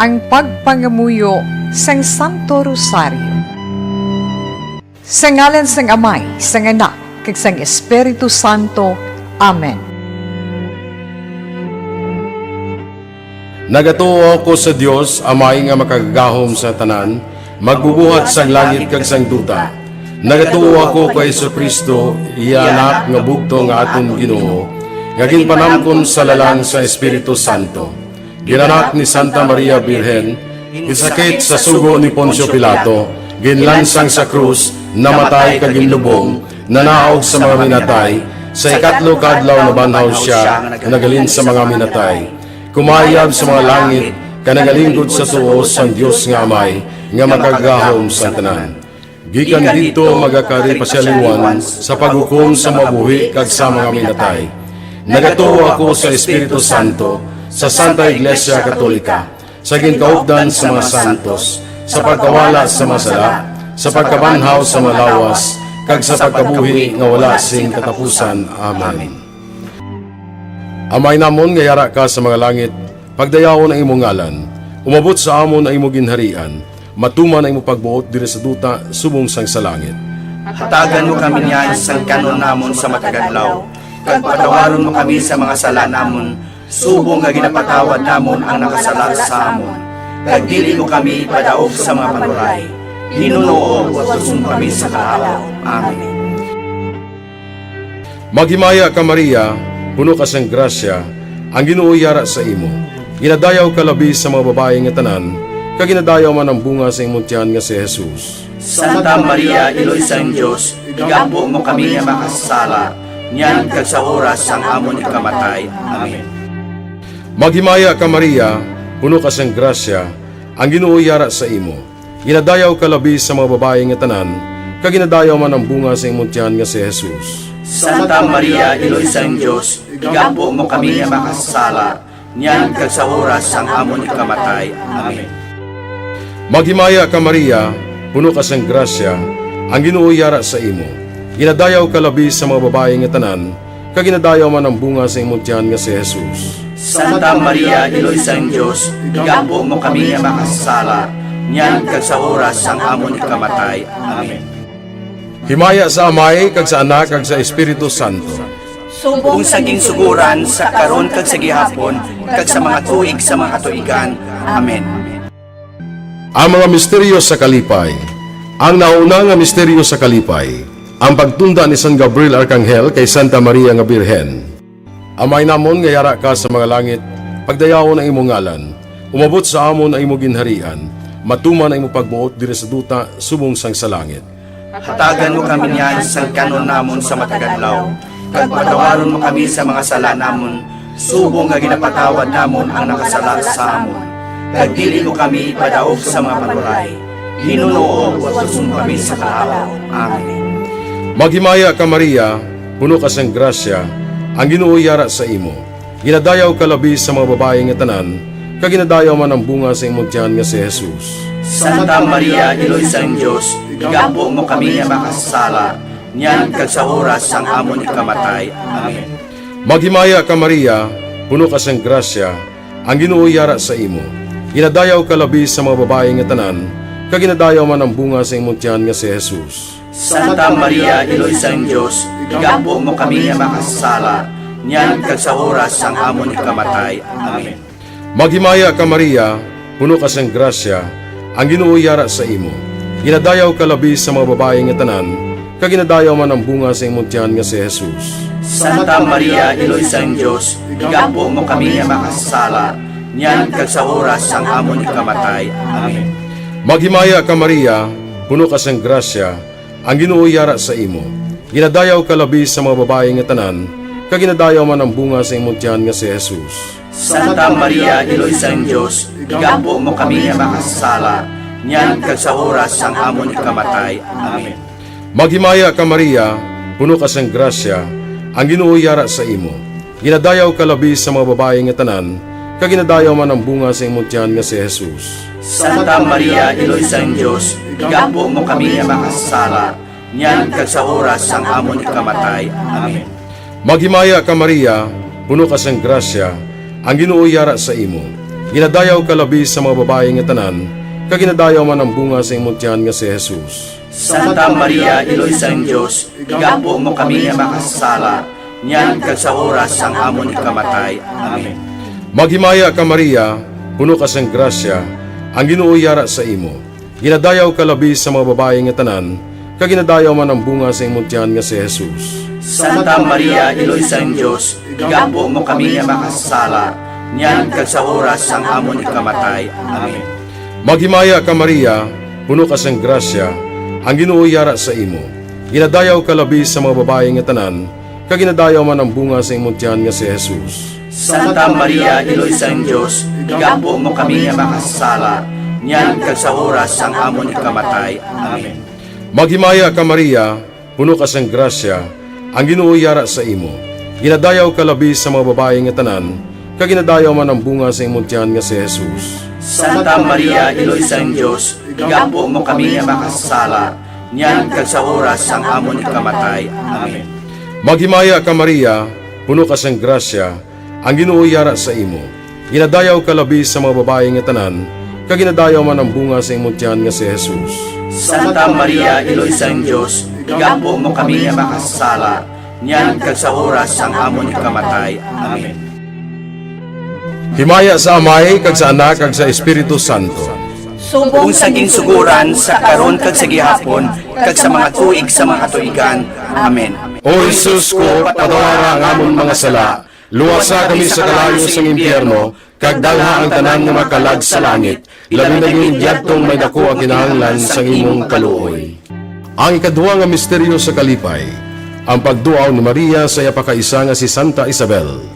ang pagpangamuyo sang Santo Rosario. Sa ngalan sang Amay, sang Anak, kag sang Espiritu Santo. Amen. Nagatuo ako sa Dios, Amay nga makagagahom sa tanan, magbubuhat sang langit kag sang duta. Nagatuo ako kay Jesucristo, iya anak nga bugto nga aton Ginoo, nga ginpanamkon sa lalang sa Espiritu Santo. Ginanak ni Santa Maria Birhen, gisakit sa sugo ni Poncio Pilato, ginlansang sa krus, namatay kag ginlubong, nanaog sa mga minatay, sa ikatlo kadlaw nabanhaw siya, nagalin sa mga minatay. Kumayab sa mga langit, kanagalingkod sa tuos sang Dios nga Amay, nga makagahom sa tanan. Gikan dito magakari pasyaliwan sa paghukom sa mabuhi kag sa mga minatay. Nagatuo ako sa Espiritu Santo, sa Santa Iglesia Katolika, sa ginkaupdan sa mga santos, sa pagkawala sa masala, sa pagkabanhaw sa malawas, kag sa pagkabuhi nga wala sing katapusan. Amen. Amay namon nga yara ka sa mga langit, pagdayawon ang imong ngalan, umabot sa amon ang imong ginharian, matuman ang imong pagbuot diri sa duta subong sang sa langit. Hatagan mo kami niyan sang kanon namon sa matagadlaw, kag patawaron mo kami sa mga sala namon, subong nga ginapatawad namon ang nakasala sa amon. Kag dili mo kami padaog sa mga panuray, hinunoog at tusong kami sa kaalaw. Amen. Maghimaya ka Maria, puno ka sang grasya, ang Ginoo yara sa imo. Ginadayaw ka labi sa mga babae nga tanan, kag ginadayaw man ang bunga sa imong tiyan nga si Jesus. Santa Maria, Iloy sang Diyos, igampo mo kami nga makasala, niyan kag sa oras sang amon ikamatay. Amen. Maghimaya ka Maria, puno ka sang grasya, ang Ginoo yara sa imo. Ginadayaw ka labi sa mga babae nga tanan, kag ginadayaw man ang bunga sa imong tiyan nga si Jesus. Santa Maria, Iloy sang Diyos, igampo mo kami nga makasala, niyan kag sa oras sang amon ikamatay. Amen. Maghimaya ka Maria, puno ka sang grasya, ang Ginoo yara sa imo. Ginadayaw ka labi sa mga babae nga tanan, kag ginadayaw man ang bunga sa imong tiyan nga si Jesus. Santa Maria, Iloy sang Diyos, igampo mo kami nga makasala, niyan kag sa oras sang amon ikamatay. Amen. Himaya sa Amay, kag sa Anak, kag sa Espiritu Santo. Kung saging suguran sa karon kag sa gihapon, kag sa mga tuig sa mga katuigan. Amen. Ang mga misteryo sa kalipay. Ang nauna nga misteryo sa kalipay, ang pagtunda ni San Gabriel Arkanghel kay Santa Maria nga Birhen. Amay namon nga yara ka sa mga langit, pagdayawon ang imong ngalan, umabot sa amon ang imong ginharian, matuman ang imong pagbuot diri sa duta subong sang sa langit. Hatagan mo kami niyan sang kanon namon sa matagadlaw, kag patawaron mo kami sa mga sala namon, subong nga ginapatawad namon ang nakasala sa amon. Kag dili mo kami padaog sa mga panuray, hinunoog at tusong kami sa kaalaw. Amen. Maghimaya ka Maria, puno ka sang grasya, ang Ginoo yara sa imo. Ginadayaw ka labi sa mga babae nga tanan, kag ginadayaw man ang bunga sa imong tiyan nga si Jesus. Santa Maria, Iloy sang Diyos, igampo mo kami nga makasala, niyan kag sa oras sang amon ikamatay. Amen. Maghimaya ka Maria, puno ka sang grasya, ang Ginoo yara sa imo. Ginadayaw ka labi sa mga babae nga tanan, kag ginadayaw man ang bunga sa imong tiyan nga si Jesus. Santa Maria, Iloy sang Diyos, igampo mo kami nga makasala, niyan kag sa oras sang amon ikamatay. Amen. Maghimaya ka Maria, puno ka sang grasya, ang Ginoo yara sa imo. Ginadayaw ka labi sa mga babae nga tanan, kag ginadayaw man ang bunga sa imong tiyan nga si Jesus. Santa Maria, Iloy sang Diyos, igampo mo kami nga makasala, niyan kag sa oras sang amon ikamatay. Amen. Maghimaya ka Maria, puno ka sang grasya, ang Ginoo yara sa imo. Ginadayaw ka labi sa mga babae nga tanan, kag ginadayaw man ang bunga sa imong tiyan nga si Jesus. Santa Maria, Iloy sang Diyos, igampo mo kami nga makasala, niyan kag sa oras sang amon ikamatay. Amen. Maghimaya ka Maria, puno ka sang grasya, ang Ginoo yara sa imo. Ginadayaw ka labi sa mga babae nga tanan, kag ginadayaw man ang bunga sa imong tiyan nga si Jesus. Santa Maria, Iloy sang Diyos, igampo mo kami nga makasala, niyan kag sa oras sang amon ikamatay. Amen. Maghimaya ka Maria, puno ka sang grasya, ang Ginoo yara sa imo. Ginadayaw ka labi sa mga babae nga tanan, kag ginadayaw man ang bunga sa imong tiyan nga si Jesus. Santa Maria, Iloy sang Diyos, igampo mo kami nga makasala, niyan kag sa oras sang amon ikamatay. Amen. Maghimaya ka Maria, puno ka sang grasya, ang Ginoo yara sa imo. Ginadayaw ka labi sa mga babae nga tanan, kag ginadayaw man ang bunga sa imong tiyan nga si Jesus. Santa Maria, Iloy sang Diyos, igampo mo kami nga makasala, niyan kag sa oras sang amon ikamatay. Amen. Maghimaya ka Maria, puno ka sang grasya, ang Ginoo yara sa imo. Ginadayaw ka labi sa mga babae nga tanan, kag ginadayaw man ang bunga sa imong tiyan nga si Jesus. Santa Maria, Iloy sang Diyos, igampo mo kami nga makasala, niyan kag sa oras sang amon ikamatay. Amen. Maghimaya ka Maria, puno ka sang grasya, ang Ginoo yara sa imo. Ginadayaw ka labi sa mga babae nga tanan, kag ginadayaw man ang bunga sa imong tiyan nga si Jesus. Santa Maria, Iloy sang Diyos, igampo mo kami nga makasala, niyan kag sa oras sang amon ikamatay. Amen. Maghimaya ka Maria, puno ka sang grasya, ang Ginoo yara sa imo. Ginadayaw ka labi sa mga babae nga tanan, kag ginadayaw man ang bunga sa imong tiyan nga si Jesus. Santa Maria, Iloy sang Diyos, igampo mo kami nga makasala, niyan kag sa oras sang amon ikamatay. Amen. Himaya sa Amay, kag sa Anak, kag sa Espiritu Santo. Kung saging suguran sa karon kag sa gihapon, kag sa mga tuig sa mga katuigan. Amen. O Jesus ko, patawara ang amon mga sala, luwasa kami sa kalayo sa impyerno, kag dalha ang tanan nga makalag sa langit, labi na yung diyadtong may dako ang kinahanglan sa imong kaluoy. Ang ikaduha nga misteryo sa kalipay, ang pagduaw ni Maria sa yapakaisa nga si Santa Isabel.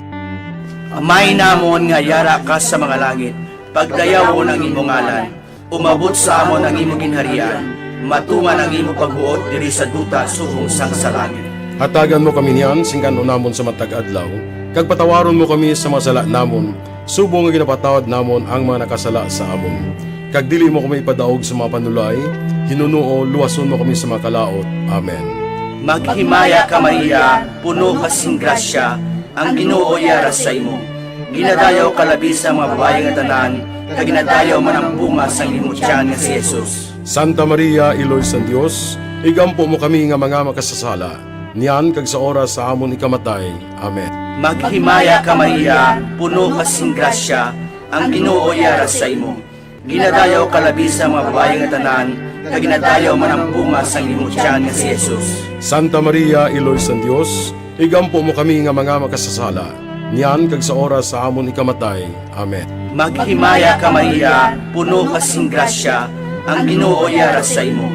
Amay namon nga yara ka sa mga langit, pagdayaw ng imong ngalan, umabot sa amon ang imong ginharian, matuman ang imong pagbuot diri sa duta subong sang sa langit. Hatagan mo kami niyan, singkan namon sa matag adlaw, kag patawaron mo kami sa mga sala namon, subong nga ginapatawad namon ang mga nakasala sa amon. Kag dili mo kami ipadaog sa mga panulay, hinunuo, luwason mo kami sa mga kalaot. Amen. Maghimaya ka Maria, puno ka sing grasya, ang Ginoo yara sa imo. Ginadayaw ka labi sa mga babae nga tanan, kag ginadayaw man ang bunga sang imong tiyan nga si Jesus. Santa Maria, Iloy sang Dios, igampo mo kami nga mga makasasala, niyan kag sa oras sa amon ikamatay. Amen. Maghimaya ka Maria, puno ka sing grasya, ang Ginoo yara sa imo. Ginadayaw ka labi sa mga babae nga tanan, kag ginadayaw man ang bunga sang imong tiyan nga si Jesus. Santa Maria, Iloy sang Dios, igampo mo kami nga mga makasasala, niyan kag sa oras sa amon ikamatay. Amen. Maghimaya ka Maria, puno ka sing grasya, ang Ginoo yara sa imo.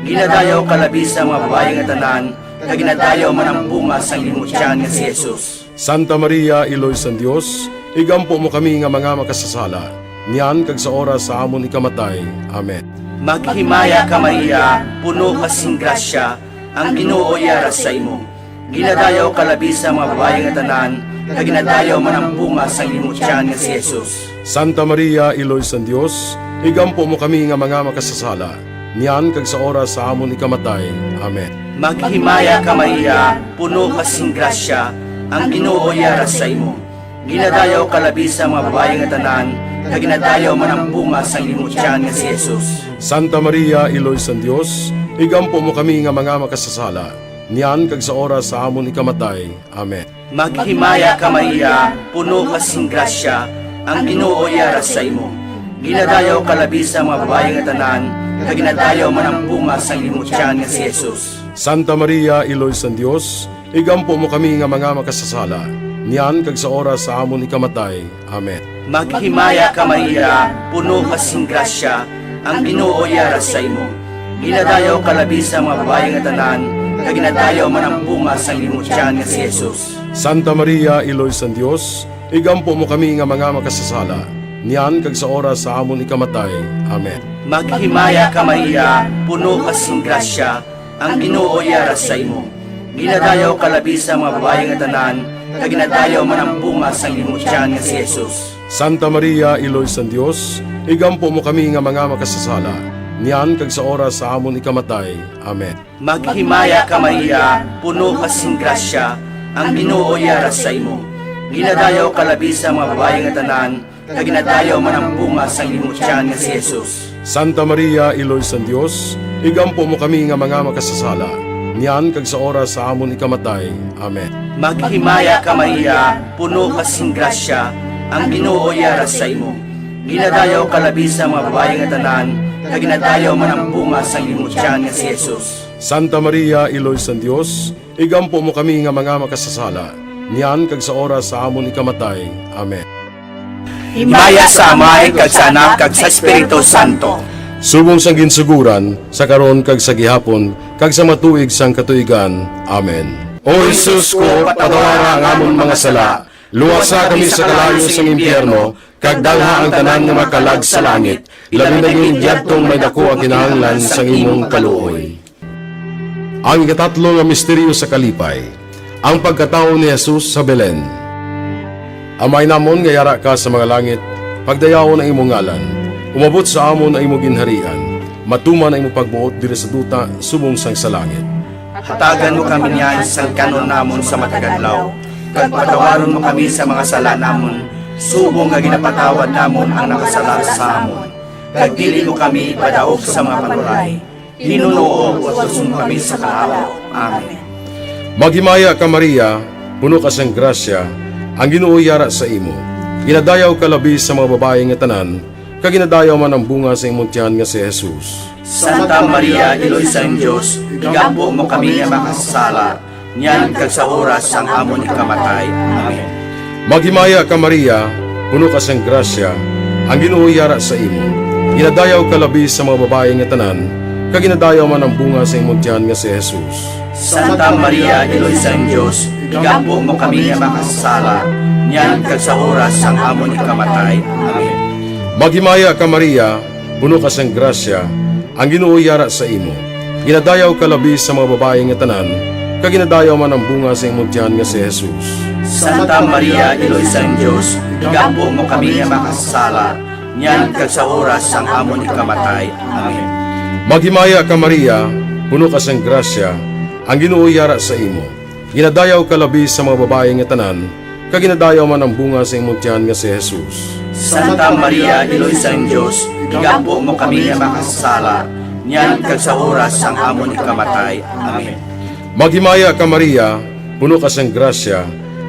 Ginadayaw ka labi sa mga babae nga tanan, kag ginadayaw man ang bunga sang imong tiyan nga si Jesus. Santa Maria, Iloy sang Dios, igampo mo kami nga mga makasasala, niyan kag sa oras sa amon ikamatay. Amen. Maghimaya ka Maria, puno ka sing grasya, ang Ginoo yara sa imo. Ginadayaw ka labi sa mga babae nga tanan, kag ginadayaw man ang bunga sang imong tiyan nga si Jesus. Santa Maria, Iloy sang Dios, igampo mo kami nga mga makasasala, niyan kag sa oras sa amon ikamatay. Amen. Maghimaya ka Maria, puno ka sing grasya, ang Ginoo yara sa imo. Ginadayaw ka labi sa mga babae nga tanan, kag ginadayaw man ang bunga sang imong tiyan nga si Jesus. Santa Maria, Iloy sang Dios, igampo mo kami nga mga makasasala, niyan kag sa oras sa amon ikamatay. Amen. Maghimaya ka Maria, puno ka sing grasya, ang Ginoo yara sa imo. Ginadayaw ka labi sa mga babae nga tanan, kag ginadayaw man ang bunga sang imong tiyan nga si Jesus. Santa Maria, Iloy sang Dios, igampo mo kami nga mga makasasala, niyan kag sa oras sa amon ikamatay. Amen. Maghimaya ka Maria, puno ka sing grasya, ang Ginoo yara sa imo. Ginadayaw ka labi sa mga babae nga tanan, kag ginadayaw man ang bunga sang imong tiyan nga si Jesus. Santa Maria, Iloy sang Dios, igampo mo kami nga mga makasasala, niyan kag sa oras sa amon ikamatay. Amen. Maghimaya ka Maria, puno ka sing grasya, ang Ginoo yara sa imo. Ginadayaw ka labi sa mga babae nga tanan, kag ginadayaw man ang bunga sang imong tiyan nga si Jesus. Santa Maria, Iloy sang Dios, igampo mo kami nga mga makasasala, niyan kag sa oras sa amon ikamatay. Amen. Maghimaya ka Maria, puno ka sing grasya, ang Ginoo yara sa imo. Ginadayaw ka labi sa mga babae nga tanan, kag ginadayaw man ang bunga sa imong tiyan nga si Jesus. Santa Maria, Iloy sa Dios, igampo mo kami nga mga makasasala, niyan kag sa oras sa amon ikamatay. Amen. Maghimaya ka Maria, puno ka sing grasya, ang Ginoo yara sa imo. Ginadayaw ka labi sa mga babae nga tanan, kag ginadayaw man ang bunga sa imong tiyan nga si Jesus. Santa Maria, Iloy sa Dios, igampo mo kami nga mga makasasala, niyan kag sa oras sa amon ikamatay. Amen. Himaya sa Amay, kag sa Anak, kag sa Espiritu Santo. Subong sang ginsuguran, sa karon kag sa gihapon, kag sa matuig sang katuigan. Amen. O Jesus ko, patawara ang amon mga sala, luwasa kami sa kalayo sang impyerno, kag dalha ang tanan nga makalag sa langit, labi na yung diyadtong may dako ang kinahanglan sang imong kaluoy. Ang ikatatlo nga misteryo sa kalipay, ang pagkatao ni Jesus sa Belen. Amay namon nga yara ka sa mga langit, pagdayawon ang imong ngalan, umabot sa amon ang imong ginharian, matuman ang imong pagbuot diri sa duta, subong sang sa langit. Hatagan mo kami niyan sa kanon namon sa matagadlaw, kag patawaron mo kami sa mga sala namon, subong nga ginapatawad namon ang nakasala sa amon. Kag dili mo kami ipadaog sa mga panuray, hinunoo o tusun kami sa kaawa. Amen. Maghimaya ka Maria, puno ka sang grasya, ang Ginoo yara sa imo. Ginadayaw ka labi sa mga babae nga tanan, kag ginadayaw man ang bunga sa imong tiyan nga si Jesus. Santa Maria, Iloy sa Diyos, igampo mo kami nga makasala, niyan kag sa oras ang amon ikamatay. Amen. Maghimaya ka Maria, puno ka sang grasya, ang Ginoo yara sa imo. Ginadayaw ka labi sa mga babae nga tanan, kag ginadayaw man ang bunga sa imong tiyan nga si Jesus. Santa Maria, Iloy sa Diyos, igampo mo kami nga makasala, niyan kag sa oras ang amon ikamatay. Amen. Maghimaya ka Maria, puno ka sang grasya, ang Ginoo yara sa imo. Ginadayaw ka labi sa mga babae nga tanan, kag ginadayaw man ang bunga sa imong tiyan nga si Jesus. Santa Maria, Iloy sa Diyos, igampo mo kami nga makasala, niyan kag sa oras ang amon ikamatay. Amen. Maghimaya ka Maria, puno ka sang grasya, ang Ginoo yara sa imo. Ginadayaw ka labi sa mga babae nga tanan, kag ginadayaw man ang bunga sa imong tiyan nga si Jesus. Santa Maria, Iloy sa Diyos, igampo mo kami nga makasala, niyan kag sa oras ang amon ikamatay. Amen. Maghimaya ka Maria, puno ka sang grasya,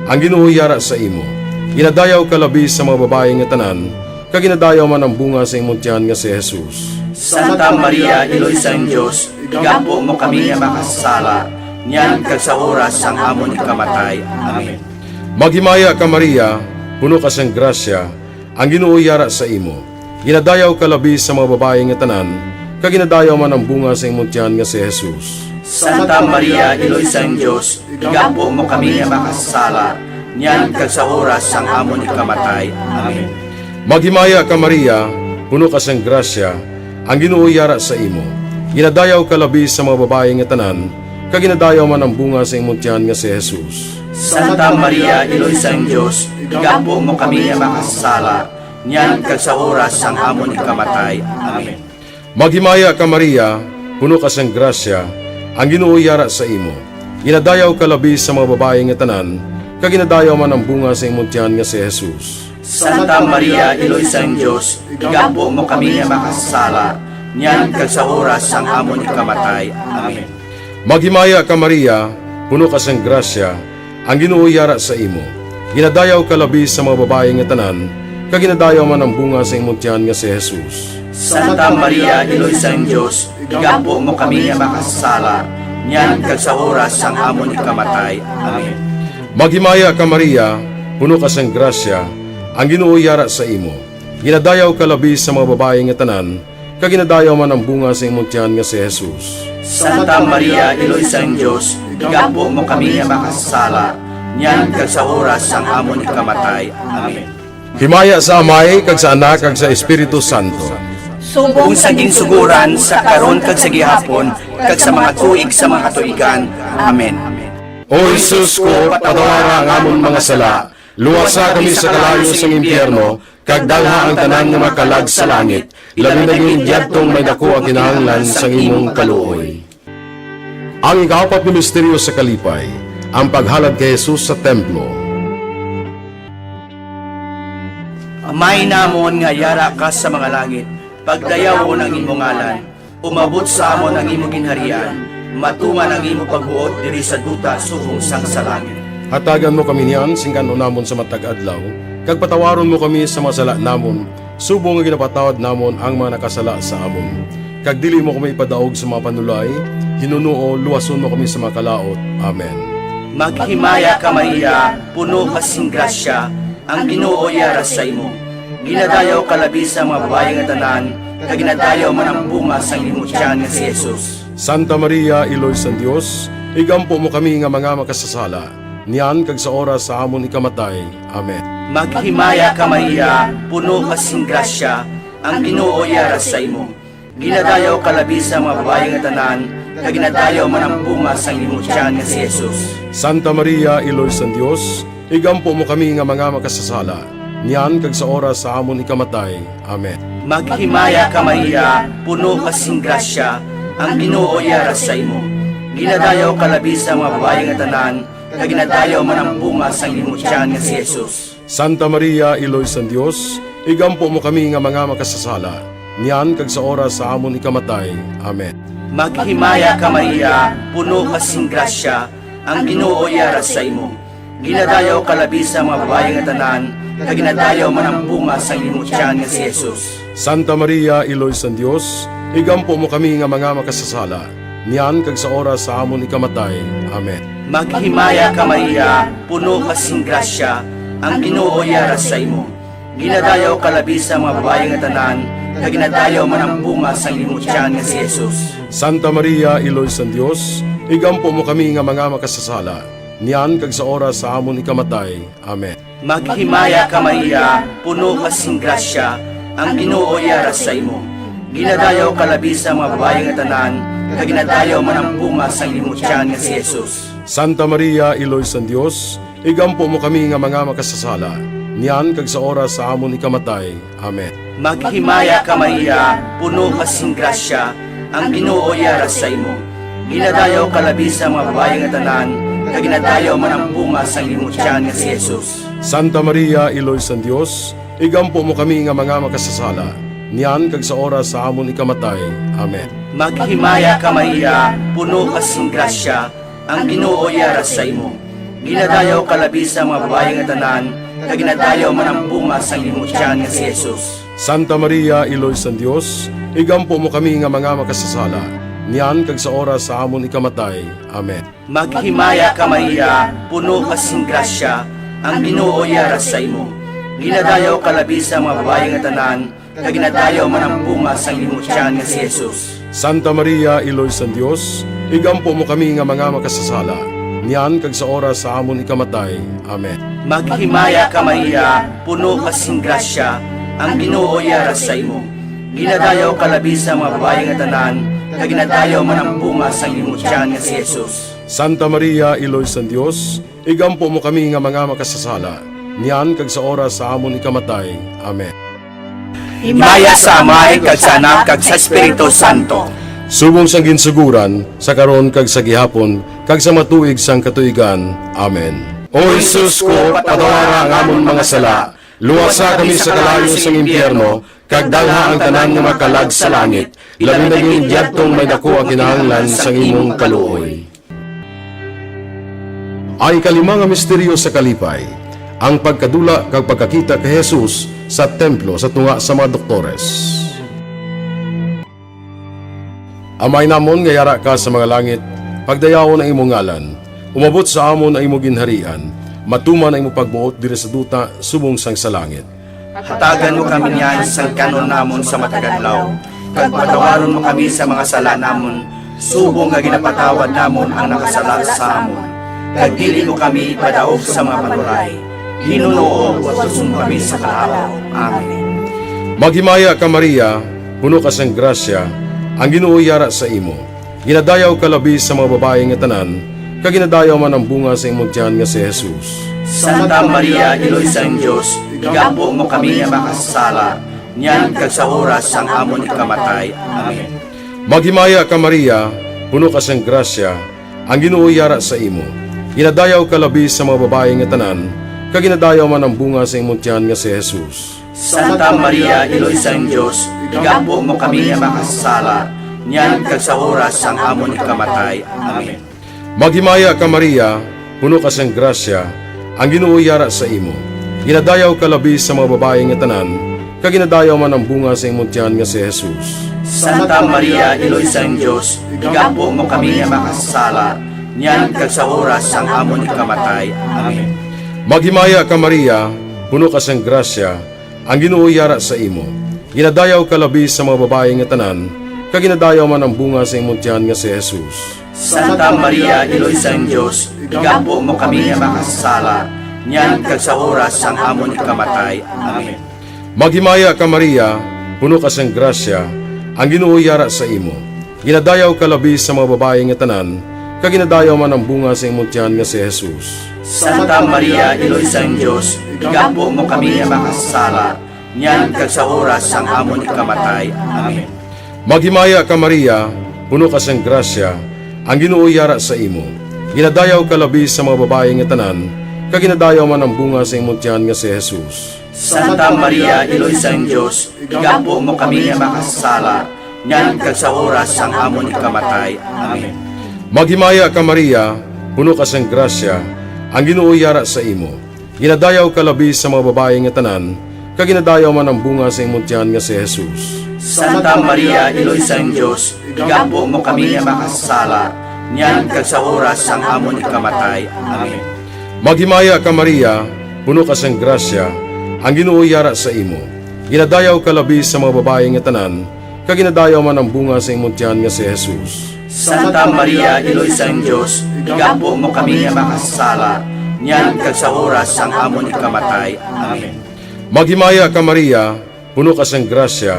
ang Ginoo yara sa imo. Ginadayaw ka labi sa mga babae nga tanan, kag ginadayaw man ang bunga sa imong tiyan nga si Jesus. Santa Maria, Iloy sa Diyos, igampo mo kami nga makasala, niyan kag sa oras ang amon ikamatay. Amen. Maghimaya ka Maria, puno ka sang grasya, ang Ginoo yara sa imo. Ginadayaw ka labi sa mga babae nga tanan, kag ginadayaw man ang bunga sa imong tiyan nga si Jesus. Santa Maria, Iloy sa Diyos, igampo mo kami nga makasala, niyan kag sa oras ang amon ikamatay. Amen. Maghimaya ka Maria, puno ka sang grasya, ang Ginoo yara sa imo. Ginadayaw ka labi sa mga babae nga tanan, kag ginadayaw man ang bunga sa imong tiyan nga si Jesus. Santa Maria, Iloy sa Diyos, igampo mo kami nga makasala, niyan kag sa oras ang amon ikamatay. Amen. Maghimaya ka Maria, puno ka sang grasya, ang Ginoo yara sa imo. Ginadayaw ka labi sa mga babae nga tanan, kag ginadayaw man ang bunga sa imong tiyan nga si Jesus. Santa Maria, Iloy sa Diyos, igampo mo kami nga makasala, niyan kag sa oras ang amon ikamatay. Amen. Maghimaya ka Maria, puno ka sang grasya, ang Ginoo yara sa imo. Ginadayaw ka labi sa mga babae nga tanan, kag ginadayaw man ang bunga sa imong tiyan nga si Jesus. Santa Maria, Iloy sa Diyos, igampo mo kami nga makasala, niyan kag sa oras ang amon ikamatay. Amen. Maghimaya ka Maria, puno ka sang grasya, ang Ginoo yara sa imo. Ginadayaw ka labi sa mga babae nga tanan, kag ginadayaw man ang bunga sa imong tiyan nga si Jesus. Santa Maria, Iloy sa Diyos, igampo mo kami nga makasala, niyan kag sa oras ang amon ikamatay. Amen. Himaya sa Amay, kag sa Anak, kag sa Espiritu Santo. Kung sa ginsuguran, sa karon kag sa gihapon, kag sa mga tuig sa mga katuigan. Amen. O Jesus ko, patawara ang amon mga sala, luwasa kami sa kalayo sa impyerno, kag dalha ang tanan nga makalag sa langit, labi na yung diyadtong may dako ang kinahanglan sa imong kaluoy. Ang ikapat na misteryo sa kalipay, ang paghalad kay Jesus sa templo. Amay namon nga yara ka sa mga langit, pagdayaw ng imong ngalan, umabot sa amon ang imong ginharian, matuman ang imong pagbuot diri sa duta subong sang sa langit. Hatagan mo kami niyan, singkan namon sa matag adlaw, kag patawaron mo kami sa mga sala namon, subong nga ginapatawad namon ang mga nakasala sa amon. Kag dili mo kami ipadaog sa mga panulay, hinunuo, luwason mo kami sa mga kalaot. Amen. Maghimaya ka Maria, puno ka sing grasya, ang Ginoo yara sa imo. Ginadayaw ka labi sa mga babae nga tanan, kag ginadayaw man ang bunga sang imong tiyan nga si Jesus. Santa Maria, Iloy sang Dios, igampo mo kami nga mga makasasala, niyan kag sa oras sa amon ikamatay. Amen. Maghimaya ka Maria, puno ka sing grasya, ang Ginoo yara sa imo. Ginadayaw ka labi sa mga babae nga tanan, kag ginadayaw man ang bunga sang imong tiyan nga si Jesus. Santa Maria, Iloy sang Dios, igampo mo kami nga mga makasasala, niyan kag sa oras sa amon ikamatay. Amen. Maghimaya ka Maria, puno ka sing grasya, ang Ginoo yara sa imo. Ginadayaw ka labi sa mga babae nga tanan, kag ginadayaw man ang bunga sang imong tiyan nga si Jesus. Santa Maria, Iloy sang Dios, igampo mo kami nga mga makasasala, niyan kag sa oras sa amon ikamatay. Amen. Maghimaya ka Maria, puno ka sing grasya, ang Ginoo yara sa imo. Ginadayaw ka labi sa mga babae nga tanan, kag ginadayaw man ang bunga sang imong tiyan nga si Jesus. Santa Maria, Iloy sang Dios, igampo mo kami nga mga makasasala, niyan kag sa oras sa amon ikamatay. Amen. Maghimaya ka Maria, puno ka sing grasya, ang Ginoo yara sa imo. Ginadayaw ka labi sa mga babae nga tanan, kag ginadayaw man ang bunga sang imong tiyan nga si Jesus. Santa Maria, Iloy sang Dios, igampo mo kami nga mga makasasala, niyan kag sa oras sa amon ikamatay. Amen. Maghimaya ka Maria, puno ka sing grasya, ang Ginoo yara sa imo. Ginadayaw ka labi sa mga babae nga tanan, kag ginadayaw man ang bunga sang imong tiyan nga si Jesus. Santa Maria, Iloy sang Dios, igampo mo kami nga mga makasasala, niyan kag sa oras sa amon ikamatay. Amen. Maghimaya ka Maria, puno ka sing grasya, ang Ginoo yara sa imo. Ginadayaw ka labi sa mga babae nga tanan, kag ginadayaw man ang bunga sang imong tiyan nga si Jesus. Santa Maria, Iloy sang Dios, igampo mo kami nga mga makasasala, niyan kag sa oras sa amon ikamatay. Amen. Maghimaya ka Maria, puno ka sing grasya, ang Ginoo yara sa imo. Ginadayaw ka labi sa mga babae nga tanan, kag ginadayaw man ang bunga sang imong tiyan nga si Jesus. Santa Maria, Iloy sang Dios, igampo mo kami nga mga makasasala, niyan kag sa oras sa amon ikamatay. Amen. Maghimaya ka Maria, puno ka sing grasya, ang Ginoo yara sa imo. Ginadayaw ka labi sa mga babae nga tanan, kag ginadayaw man ang bunga sang imong tiyan nga si Jesus. Santa Maria, Iloy sang Dios, igampo mo kami nga mga makasasala, niyan kag sa oras sa amon ikamatay. Amen. Maghimaya ka Maria, puno ka sing grasya, ang Ginoo yara sa imo. Ginadayaw ka labi sa mga babae nga tanan, kag ginadayaw man ang bunga sang imong tiyan nga si Jesus. Santa Maria, Iloy sang Dios, igampo mo kami nga mga makasasala, niyan kag sa oras sa amon ikamatay. Amen. Himaya sa Amay kag sa Anak kag sa Espiritu Santo. Subong sang ginsuguran, sa karon kag sa gihapon, kag sa matuig sang katuigan. Amen. O Jesus ko, patawara ang amon mga sala, luwasa kami sa kalayo sang impyerno, kag dalha ang tanan nga makalag sa langit, labi na yung diyadtong may dako ang kinahanglan sang imong kaluoy. Ay kalima nga misteryo sa kalipay, ang pagkadula kag pagkakita kay Jesus sa templo sa tunga sa mga doktores. Amay namon nga yara ka sa mga langit, pagdayawon ang imong ngalan, umabot sa amon ang imong ginharian, matuman ang imong pagbuot diri sa duta subong sang sa langit. Hatagan mo kami niyan sa kanon namon sa matagadlaw, kag patawaron mo kami sa mga sala namon, subong nga ginapatawad namon ang nakasala sa amon. Kag dili mo kami ipadaog sa mga panulay, hinunuo watuson kami sa kalaw. Amen. Maghimaya ka Maria, puno ka sang grasya, ang Ginoo yara sa imo. Ginadayaw ka labi sa mga babae nga tanan, kag ginadayaw man ang bunga sa imong tiyan nga si Jesus. Santa Maria, Iloy sang Dios, igampo mo kami nga makasala, niyan kag sa oras sang amon ikamatay. Amen. Maghimaya ka Maria, puno ka sang grasya, ang Ginoo yara sa imo. Ginadayaw ka labi sa mga babae nga tanan, kag ginadayaw man ang bunga sa imong tiyan nga si Jesus. Santa Maria, Iloy sang Diyos, igampo mo kami nga makasala, niyan kag sa oras sang amon ikamatay. Amen. Maghimaya ka Maria, puno ka sang grasya, ang Ginoo yara sa imo. Ginadayaw ka labi sa mga babae nga tanan, kag ginadayaw man ang bunga sa imong tiyan nga si Jesus. Santa Maria, Iloy sang Diyos, igampo mo kami nga makasala, niyan kag sa oras sang amon ikamatay. Amen. Maghimaya ka Maria, puno ka sang grasya, ang Ginoo yara sa imo. Ginadayaw ka labi sa mga babae nga tanan, kag ginadayaw man ang bunga sa imong tiyan nga si Jesus. Santa Maria, Iloy sang Diyos, igampo mo kami nga makasala, niyan kag sa oras sang amon ikamatay. Amen. Maghimaya ka Maria, puno ka sang grasya, ang Ginoo yara sa imo. Ginadayaw ka labi sa mga babae nga tanan, kag ginadayaw man ang bunga sa imong tiyan nga si Jesus. Santa Maria, Iloy sang Diyos, igampo mo kami nga makasala, niyan kag sa oras sang amon ikamatay. Amen. Maghimaya ka Maria, puno ka sang grasya, ang Ginoo yara sa imo. Ginadayaw ka labi sa mga babae nga tanan, kag ginadayaw man ang bunga sa imong tiyan nga si Jesus. Santa Maria, Iloy sang Diyos, igampo mo kami nga makasala, niyan kag sa oras sang amon ikamatay. Amen. Maghimaya ka Maria, puno ka sang grasya, ang Ginoo yara sa imo. Ginadayaw ka labi sa mga babae nga tanan, kag ginadayaw man ang bunga sa imong tiyan nga si Jesus. Santa Maria, Iloy sang Diyos, igampo mo kami nga makasala, niyan kag sa oras sang amon ikamatay. Amen. Maghimaya ka Maria, puno ka sang grasya, ang Ginoo yara sa imo. Ginadayaw ka labi sa mga babae nga tanan, kag ginadayaw man ang bunga sa imong tiyan nga si Jesus. Santa Maria, Iloy sang Diyos, igampo mo kami nga makasala, niyan kag sa oras sang amon ikamatay. Amen. Maghimaya ka Maria, puno ka sang grasya,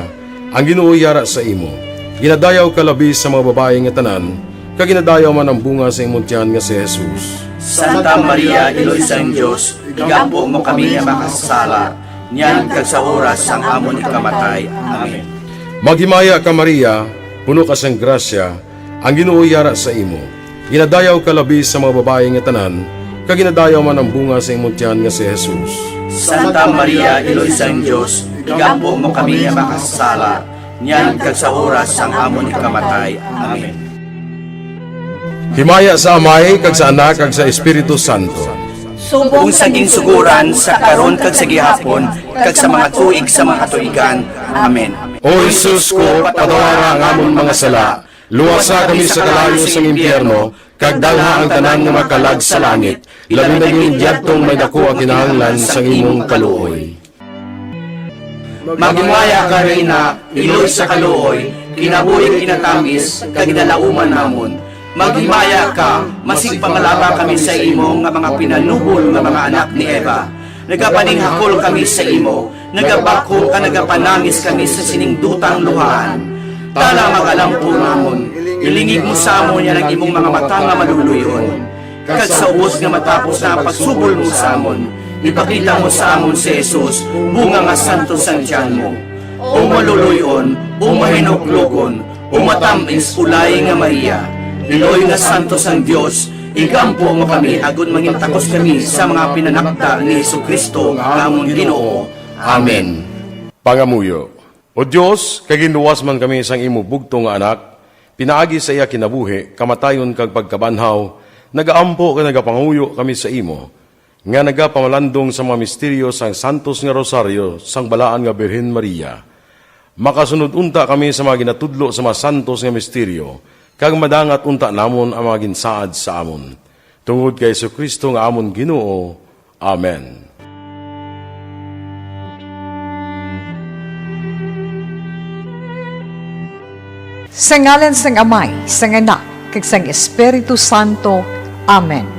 ang Ginoo yara sa imo. Ginadayaw ka labi sa mga babae nga tanan, kag ginadayaw man ang bunga sa imong tiyan nga si Jesus. Santa Maria, Iloy sang Diyos, igampo mo kami nga makasala, niyan kag sa oras sang amon ikamatay. Amen. Maghimaya ka Maria, puno ka sang grasya, ang Ginoo yara sa imo. Ginadayaw ka labi sa mga babae nga tanan, kag ginadayaw man ang bunga sa imong tiyan nga si Jesus. Santa Maria, Iloy sang Diyos, igampo mo kami nga makasala, niyan kag sa oras sang amon ikamatay. Amen. Himaya sa Amay, kag sa Anak, kag sa Espiritu Santo. Kung saging suguran sa karon kag sa gihapon, kag sa mga tuig sa mga katuigan. Amen. O Jesus ko, patawara ang amon mga sala, luwasa kami sa kalayo sa impyerno, kag dalha ang tanan nga makalag sa langit, labi na yung diyadtong may dako ang kinahanglan sa imong kaluoy. Maghimaya ka Reyna, Iloy sa kaluoy, kinabuhi kinatamis, kag ginalauman namon. Maghimaya ka, masig pangalaba kami sa imo nga mga pinanubol nga mga anak ni Eva. Nagapaninghakol kami sa imo, nagabako ka nagapanangis kami sa siningdutang luhaan. Tala magalampo namon, ilingig mo sa amon yan ang imong mga mata nga maluluyon. Kag sa ubos nga matapos na pagsubol mo sa amon, ipakita mo sa amon si Jesus, bunga nga santo sa tiyan mo. O maluluyon, o mahinuklogon, o matamis ulay nga Maria, Iloy nga santo sang Dios, igampo mo kami agon mangintakos kami sa mga pinanakda ni Jesucristo nga among Ginoo. Amen. Pangamuyo. O Dios, kay ginuwas man kami sang imo bugto nga anak, pinaagi sa iya kinabuhi, kamatayon kag pagkabanhaw, nagaampo ka nagapanguyo kami sa imo, nga nagapamalandong sa mga misteryo sang santos nga rosaryo sang balaan nga Birhen Maria. Makasunod unta kami sa mga ginatudlo sa mga santos nga misteryo, kag madangat unta namon ang mga ginsaad sa amon. Tungod kay Jesucristo nga amon Ginoo. Amen. Sa ngalan sang Amay, sang Anak, kag sang Espiritu Santo. Amen.